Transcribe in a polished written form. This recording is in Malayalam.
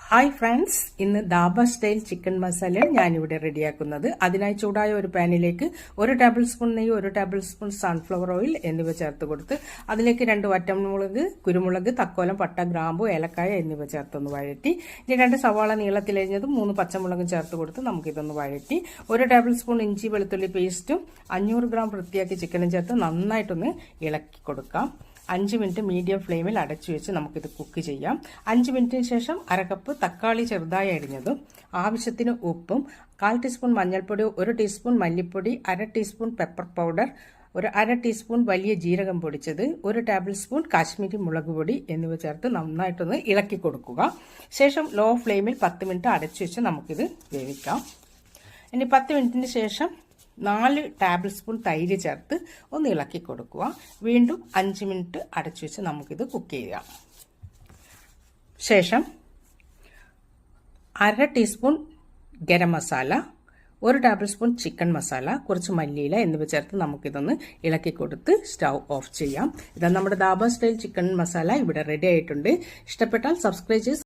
ഹായ് ഫ്രണ്ട്സ്, ഇന്ന് ദാബ സ്റ്റൈൽ ചിക്കൻ മസാലയാണ് ഞാനിവിടെ റെഡിയാക്കുന്നത്. അതിനായി ചൂടായ ഒരു പാനിലേക്ക് 1 ടേബിൾ സ്പൂൺ നെയ്യ്, 1 ടേബിൾ സ്പൂൺ സൺഫ്ലവർ ഓയിൽ എന്നിവ ചേർത്ത് കൊടുത്ത് അതിലേക്ക് 2 വറ്റൽമുളക്, കുരുമുളക്, തക്കോലം, പട്ട, ഗ്രാമ്പു, ഏലക്കായ എന്നിവ ചേർത്തൊന്ന് വഴറ്റി 2 സവാള നീളത്തിലരിഞ്ഞതും 3 പച്ചമുളകും ചേർത്ത് കൊടുത്ത് നമുക്കിതൊന്ന് വഴറ്റി 1 ടേബിൾ സ്പൂൺ ഇഞ്ചി വെളുത്തുള്ളി പേസ്റ്റും 500 ഗ്രാം വൃത്തിയാക്കി ചിക്കനും ചേർത്ത് നന്നായിട്ടൊന്ന് ഇളക്കി കൊടുക്കാം. 5 മിനിറ്റ് മീഡിയം ഫ്ലെയിമിൽ അടച്ചു വെച്ച് നമുക്കിത് കുക്ക് ചെയ്യാം. 5 മിനിറ്റിന് ശേഷം 1/2 കപ്പ് തക്കാളി ചെറുതായി അരിഞ്ഞതും ആവശ്യത്തിന് ഉപ്പും 1/4 ടീസ്പൂൺ മഞ്ഞൾപ്പൊടി, 1 ടീസ്പൂൺ മല്ലിപ്പൊടി, 1/2 ടീസ്പൂൺ പെപ്പർ പൗഡർ, 1/2 ടീസ്പൂൺ വലിയ ജീരകം പൊടിച്ചത്, 1 ടേബിൾ സ്പൂൺ കാശ്മീരി മുളക് പൊടി എന്നിവ ചേർത്ത് നന്നായിട്ടൊന്ന് ഇളക്കി കൊടുക്കുക. ശേഷം ലോ ഫ്ലെയിമിൽ 10 മിനിറ്റ് അടച്ചു വെച്ച് നമുക്കിത് വേവിക്കാം. ഇനി 10 മിനിറ്റിന് ശേഷം 4 ടേബിൾ സ്പൂൺ തൈര് ചേർത്ത് ഒന്ന് ഇളക്കി കൊടുക്കുക. വീണ്ടും 5 മിനിറ്റ് അടച്ചു വെച്ച് നമുക്കിത് കുക്ക് ചെയ്യാം. ശേഷം 1/2 teaspoon garam masala, 1 table spoon chicken masala, കുറച്ച് മല്ലിയില എന്നിവ ചേർത്ത് നമുക്കിതൊന്ന് ഇളക്കി കൊടുത്ത് സ്റ്റൗ ഓഫ് ചെയ്യാം. ഇതാ നമ്മുടെ ദാബ സ്റ്റൈൽ ചിക്കൻ മസാല ഇവിടെ റെഡി ആയിട്ടുണ്ട്. ഇഷ്ടപ്പെട്ടാൽ സബ്സ്ക്രൈബ് ചെയ്ത്